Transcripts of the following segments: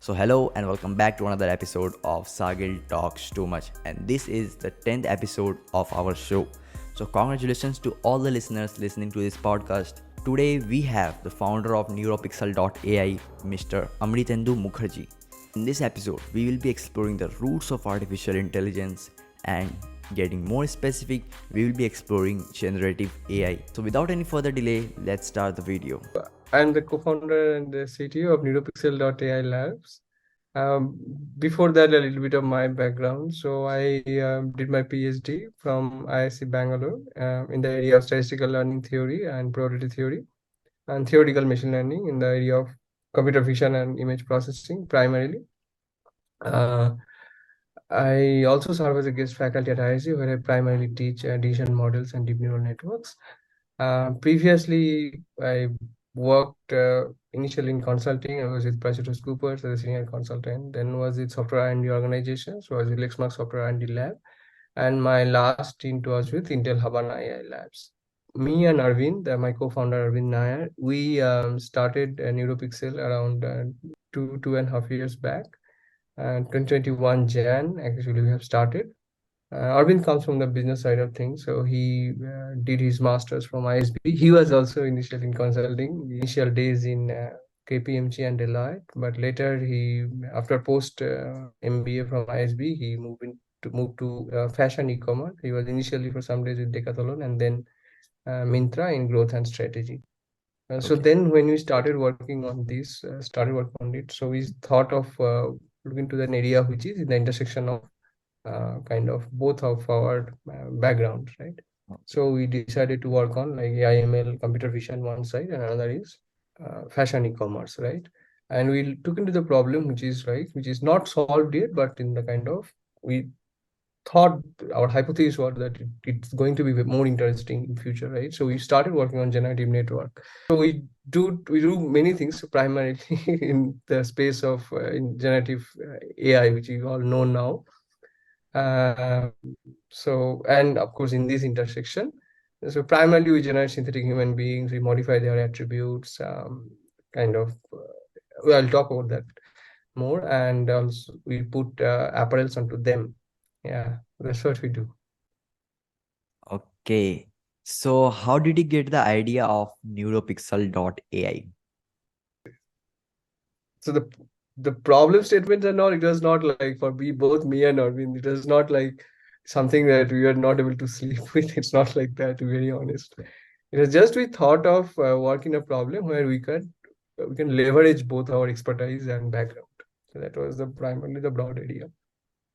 So, hello and welcome back to another episode of Sagil Talks Too Much. And this is the 10th episode of our show. So, congratulations to all the listeners listening to this podcast. Today, we have the founder of Neuropixel.ai, Mr. Amritendu Mukherjee. In this episode, we will be exploring the roots of artificial intelligence and getting more specific, we will be exploring generative AI. So, without any further delay, let's start the video. I'm the co-founder and the CTO of Neuropixel.ai Labs. Um, Before that, a little bit of my background. So I did my PhD from IISc Bangalore in the area of statistical learning theory and probability theory, and theoretical machine learning in the area of computer vision and image processing primarily. Uh, I also serve as a guest faculty at IISc, where I primarily teach decision models and deep neural networks. Previously, I worked initially in consulting. I was with PricewaterhouseCoopers as a senior consultant. Then was with software R&D organizations. So I was with Lexmark Software R&D Lab, and my last stint was with Intel Habana AI Labs. Me and Arvind, my co-founder Arvind Nair, we started Neuropixel around 2.5 years back. And 2021 Jan, actually, we have started. Arvind comes from the business side of things, so he did his master's from ISB. He was also initially in consulting, the initial days in KPMG and Deloitte, but later after post MBA from ISB, he moved to fashion e-commerce. He was initially for some days with Decathlon and then Myntra in growth and strategy. So Okay. then when we started working on it, so we thought of looking to an area which is in the intersection of kind of both of our backgrounds, right? Okay. So we decided to work on like AI/ML, computer vision one side, and another is fashion e-commerce, right? And we took into the problem which is not solved yet, but in the kind of we thought our hypothesis was that it's going to be more interesting in future, right? So we started working on generative network. So we do many things primarily in the space of in generative AI, which you all know now. Uh, so, and of course, in this intersection, so primarily we generate synthetic human beings, we modify their attributes, kind of. I'll talk about that more, and also we put apparels onto them. Yeah, that's what we do. Okay. So, how did you get the idea of Neuropixel.ai? So the problem statements and all, it was not like for me and Arvind, it was not like something that we were not able to sleep with. It's not like that, to be very honest. It was just we thought of working a problem where we can leverage both our expertise and background. So that was the primarily the broad idea.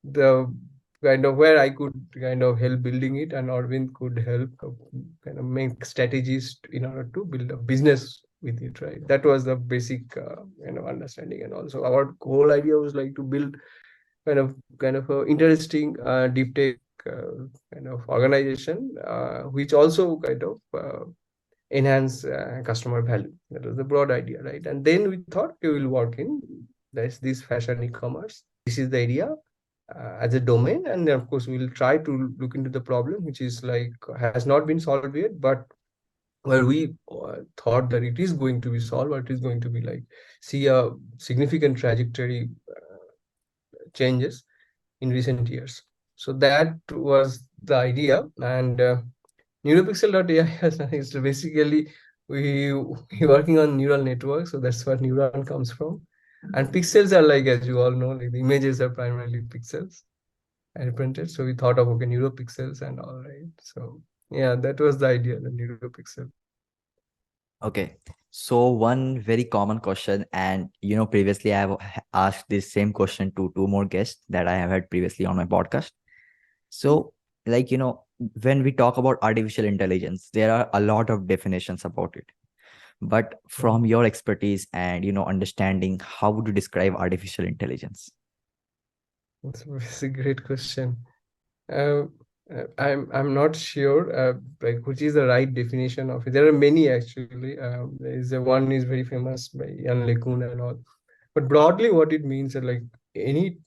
The kind of where I could kind of help building it, and Arvind could help kind of make strategies in order to build a business with it, right? That was the basic understanding, and also our whole idea was like to build kind of a interesting deep tech kind of organization, which also kind of enhance customer value. That was the broad idea, right? And then we thought we will work in this fashion e-commerce. This is the area as a domain, and then of course we'll try to look into the problem which is like has not been solved yet, but where we thought that it is going to be solved, or it is going to be like see a significant trajectory changes in recent years. So that was the idea, and Neuropixel.ai is basically we working on neural networks, so that's where neuron comes from. And pixels are like, as you all know, like the images are primarily pixels and printed. So we thought of okay, neuropixels and all, right. So yeah, that was the idea, the neuropixel. Okay. So, one very common question, and previously I have asked this same question to two more guests that I have had previously on my podcast. So, when we talk about artificial intelligence, there are a lot of definitions about it. But from your expertise and understanding, how would you describe artificial intelligence? That's a great question. Uh, I'm not sure like which is the right definition of it. There are many actually. There is a one is very famous by Jan LeCun and all. But broadly, what it means is like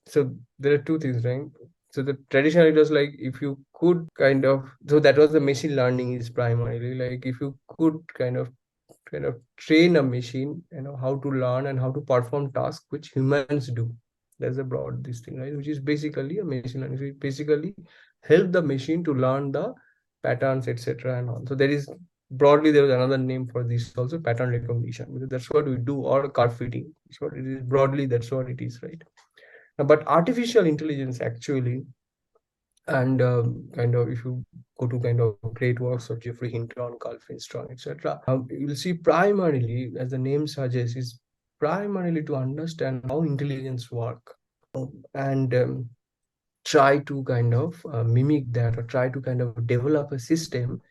so there are two things, right? So the traditionally it was like if you could kind of, so that was the machine learning is primarily like if you could kind of kind of train a machine, how to learn and how to perform tasks which humans do. That's a broad this thing, right? Which is basically a machine learning. So it basically help the machine to learn the patterns, etc. and all. So there is broadly there is another name for this also, pattern recognition, because that's what we do, or curve fitting. That's what it is broadly. That's what it is, right? But artificial intelligence actually, and kind of if you go to kind of great works of Jeffrey Hinton, Carl Finstrom, etc., you'll see primarily, as the name suggests, is primarily to understand how intelligence work, and try to kind of mimic that, or try to kind of develop a system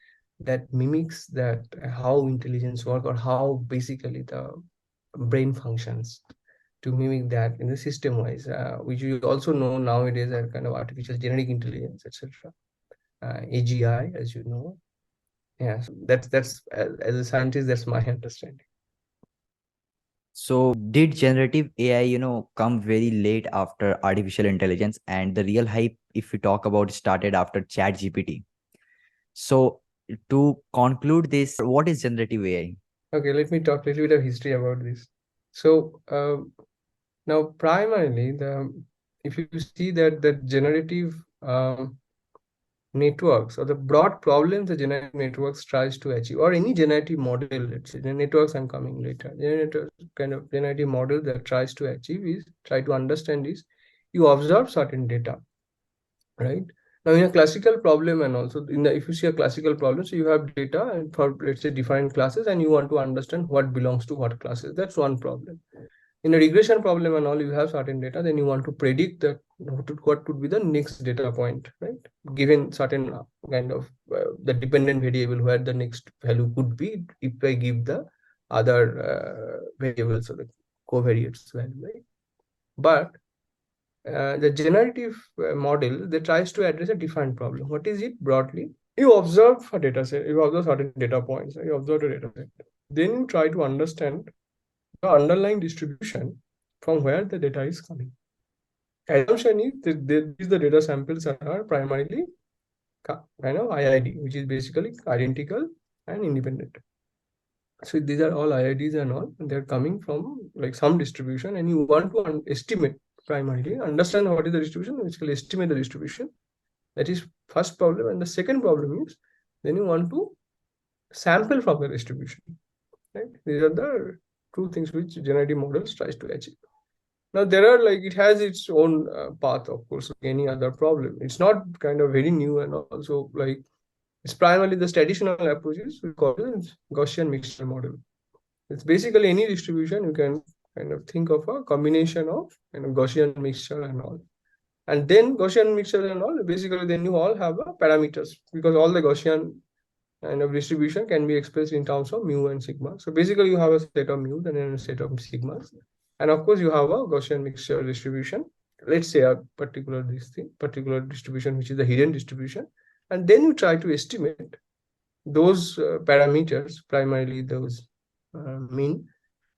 that mimics that, how intelligence work, or how basically the brain functions, to mimic that in the system wise, which you also know nowadays as kind of artificial genetic intelligence, etc. AGI, as you know. Yeah, so that's as a scientist, that's my understanding. So did generative AI, come very late after artificial intelligence, and the real hype, if we talk about, started after Chat GPT? So to conclude this, what is generative AI? Okay, let me talk a little bit of history about this. So now primarily, the if you see that the generative networks, or the broad problems the generative networks tries to achieve, or any generative model, let's say the networks, I'm coming later, generative kind of generative model that tries to achieve is, try to understand is, you observe certain data, right? Now in a classical problem, and also if you see a classical problem, so you have data and for, let's say, defined classes, and you want to understand what belongs to what classes. That's one problem. In a regression problem and all, you have certain data, then you want to predict that what would be the next data point, right? Given certain kind of the dependent variable where the next value could be, if I give the other variables, or the covariates value, right? But the generative model that tries to address a defined problem. What is it broadly? You observe a data set, you observe certain data points, you observe a data set. Then you try to understand the underlying distribution from where the data is coming. Assumption is that the data samples are primarily kind of IID, which is basically identical and independent. So these are all IIDs and all, and they're coming from like some distribution, and you want to estimate, primarily understand what is the distribution, basically estimate the distribution. That is first problem. And the second problem is, then you want to sample from the distribution, right? These are the two things which generative models tries to achieve. Now there are like, it has its own path, of course, like any other problem. It's not kind of very new, and also like it's primarily the traditional approaches we call it Gaussian mixture model. It's basically any distribution you can kind of think of a combination of Gaussian mixture and all. And then Gaussian mixture and all, basically then you all have parameters, because all the Gaussian kind of distribution can be expressed in terms of mu and sigma. So basically you have a set of mu's and then a set of sigmas. And of course you have a Gaussian mixture distribution. Let's say a particular particular distribution, which is the hidden distribution. And then you try to estimate those parameters, primarily those mean,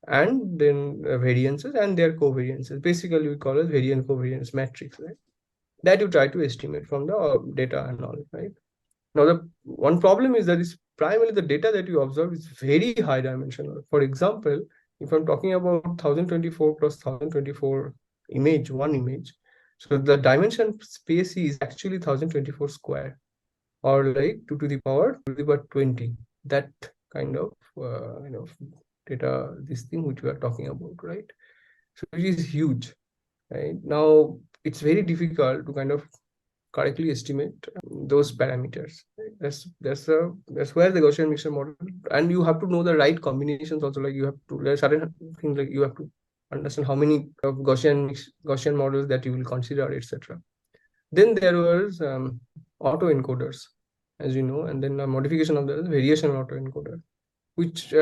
and then variances and their covariances. Basically we call it variance covariance matrix, right? That you try to estimate from the data and all, right? Now, the one problem is that is primarily the data that you observe is very high dimensional. For example, if I'm talking about 1024 plus 1024 image, one image, so the dimension space is actually 1024 square, or like 2 to the power 20. That kind of data, this thing which we are talking about, right? So it is huge, right? Now it's very difficult to kind of correctly estimate those parameters. Right? That's where the Gaussian mixture model, and you have to know the right combinations also. Like you have to, there are certain things like you have to understand how many of Gaussian models that you will consider, etc. Then there was autoencoders, as you know, and then a modification of the variation autoencoder, which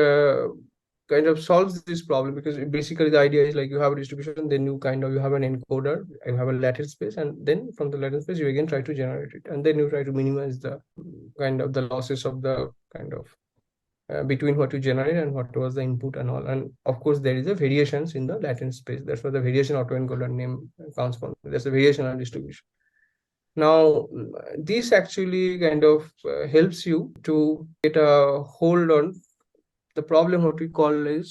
kind of solves this problem, because basically the idea is like you have a distribution, then you have an encoder, you have a lattice space, and then from the lattice space you again try to generate it, and then you try to minimize the kind of the losses of the kind of between what you generate and what was the input and all. And of course there is a variations in the latent space. That's where the variation autoencoder name comes from. There's a variation distribution. Now, this actually kind of helps you to get a hold on the problem what we call is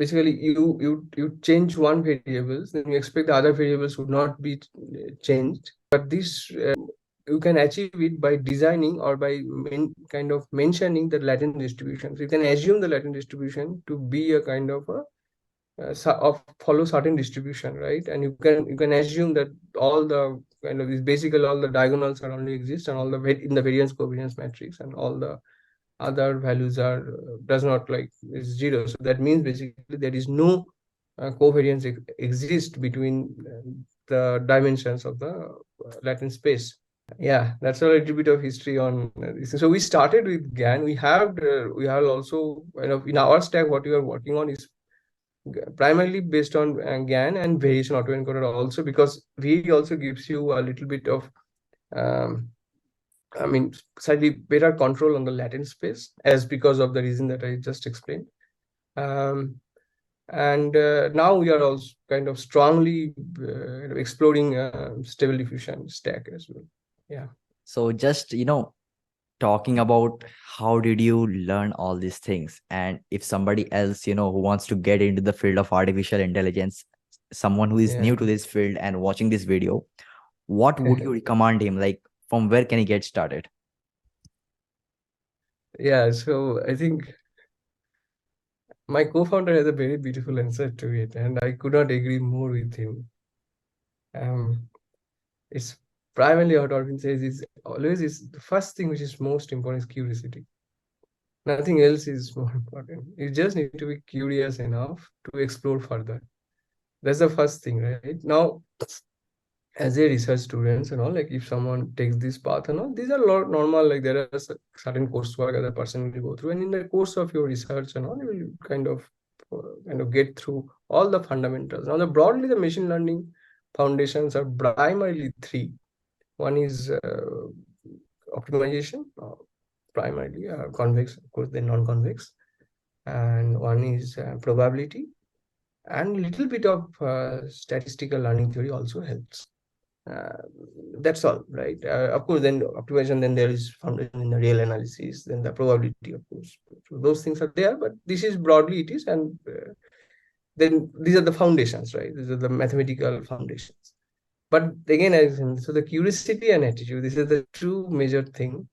basically you change one variables, then you expect the other variables would not be changed. But this you can achieve it by designing or by kind of mentioning the latent distribution. So you can assume the latent distribution to be a kind of a of follow certain distribution, right? And you can assume that all the kind of these basically all the diagonals are only exist and all the in the variance covariance matrix, and all the other values are does not like is zero. So that means basically there is no covariance exist between the dimensions of the latent space. Yeah, that's a little bit of history on this. So we started with GAN. We have also kind of in our stack what we are working on is primarily based on GAN and variation autoencoder also, because V also gives you a little bit of um, I mean, slightly better control on the latent space, as because of the reason that I just explained. And now we are also kind of strongly exploring stable diffusion stack as well. Yeah. So just, talking about how did you learn all these things, and if somebody else, who wants to get into the field of artificial intelligence, someone who is new Yeah. to this field and watching this video, what would you recommend him? Like, from where can he get started? Yeah. So I think my co-founder has a very beautiful answer to it, and I could not agree more with him. Um, it's primarily what Arvind says is always is the first thing which is most important is curiosity. Nothing else is more important. You just need to be curious enough to explore further. That's the first thing, right? Now, as a research students and all, like if someone takes this path and all, these are a lot normal, like there are certain coursework that a person will go through. And in the course of your research and all, you will kind of get through all the fundamentals. Now, broadly, the machine learning foundations are primarily three. One is optimization, primarily convex, of course, then non-convex. And one is probability, and little bit of statistical learning theory also helps. Uh, that's all, right? Of course, then optimization, then there is foundation in the real analysis, then the probability, of course. So those things are there, but this is broadly it is, and then these are the foundations, right? These are the mathematical foundations. But again, so the curiosity and attitude, this is the true major thing,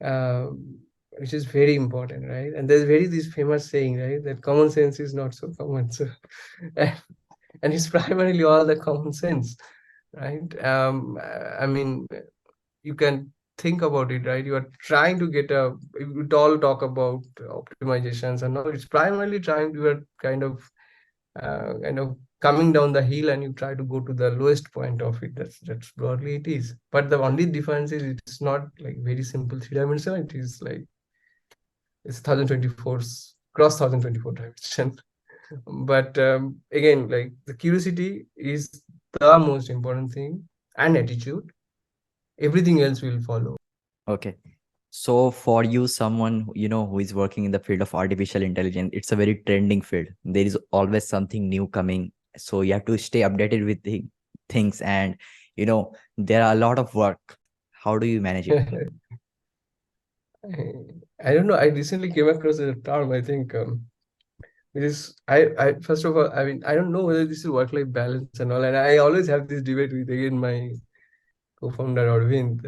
which is very important, right? And there's very this famous saying, right, that common sense is not so common. So, and it's primarily all the common sense, right? I mean, you can think about it, right? You are trying to get a, we would all talk about optimizations and all. It's primarily trying, you are kind of coming down the hill and you try to go to the lowest point of it. That's broadly it is. But the only difference is it's not like very simple three-dimensional. It is like it's 1024's cross 1024 dimension. But again, like the curiosity is the most important thing, and attitude. Everything else will follow. Okay. So for you, someone who is working in the field of artificial intelligence, it's a very trending field. There is always something new coming, so you have to stay updated with the things, and there are a lot of work. How do you manage it? I don't know. I recently came across a term. I think it is. I first of all, I mean, I don't know whether this is work-life balance and all. And I always have this debate with again my co-founder Arvind.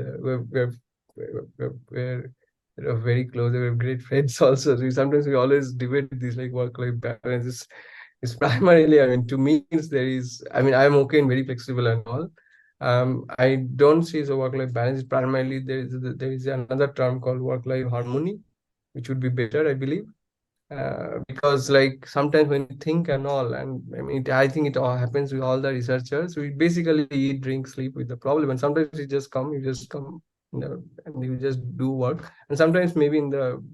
We're very close. We're great friends also. So sometimes we always debate this like work-life balance. It's primarily, I mean, to me, there is. I mean, I'm okay and very flexible and all. I don't see as a work-life balance. Primarily, there is another term called work-life harmony, which would be better, I believe. Because like sometimes when you think and all, and I mean, I think it all happens with all the researchers. We basically eat, drink, sleep with the problem, and sometimes you just come, and you just do work, and sometimes maybe in the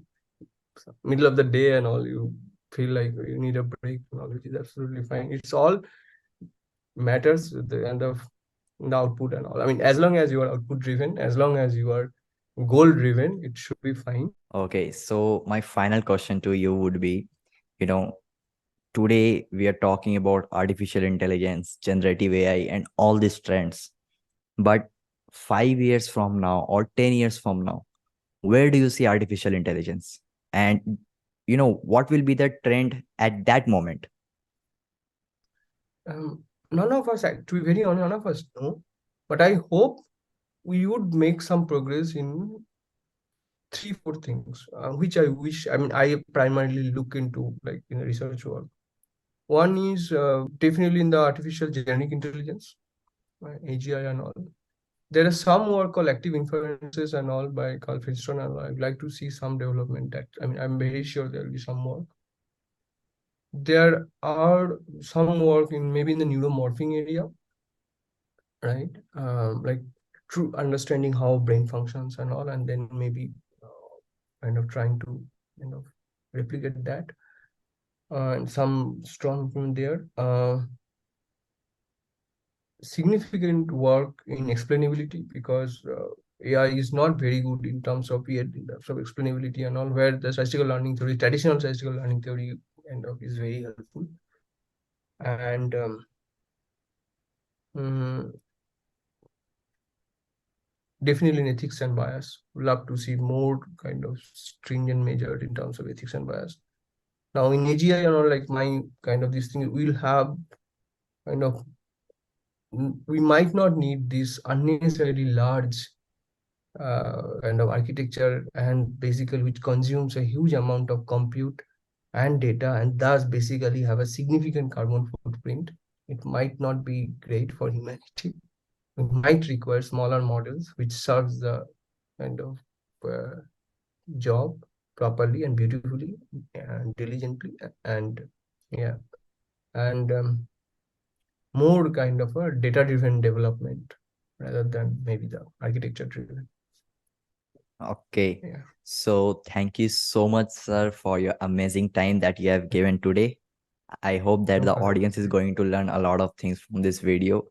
middle of the day and all, you feel like you need a break and all, which is absolutely fine. It's all matters with the end of the output and all. I mean, as long as you are output driven, as long as you are goal driven, it should be fine. Okay, so my final question to you would be, you know, today we are talking about artificial intelligence, generative AI, and all these trends. But 5 years from now or 10 years from now, where do you see artificial intelligence? And what will be the trend at that moment? None of us, to be very honest, none of us know. But I hope we would make some progress in three, four things, which I wish, I mean, I primarily look into like in the research work. One is definitely in the artificial generic intelligence, AGI and all. There is some work called active inferences and all by Carl Fitzgerald, and I'd like to see some development that, I mean, I'm very sure there will be some work. There are some work in maybe in the neuromorphing area, right? Like true understanding how brain functions and all, and then maybe kind of trying to replicate that, and some strong improvement there. Significant work in explainability, because AI is not very good in terms of explainability and all, where the statistical learning theory, traditional statistical learning theory is very helpful. And mm, definitely in ethics and bias, love to see more kind of stringent measured in terms of ethics and bias. Now in AGI and all, like my kind of this thing, we'll have kind of, we might not need this unnecessarily large kind of architecture, and basically which consumes a huge amount of compute and data, and thus basically have a significant carbon footprint. It might not be great for humanity. We might require smaller models which serves the kind of job properly and beautifully and diligently, and yeah, and more kind of a data driven development rather than maybe the architecture driven. Okay. Yeah, So thank you so much, sir, for your amazing time that you have given today. I hope that no the problem. audience is going to learn a lot of things from this video.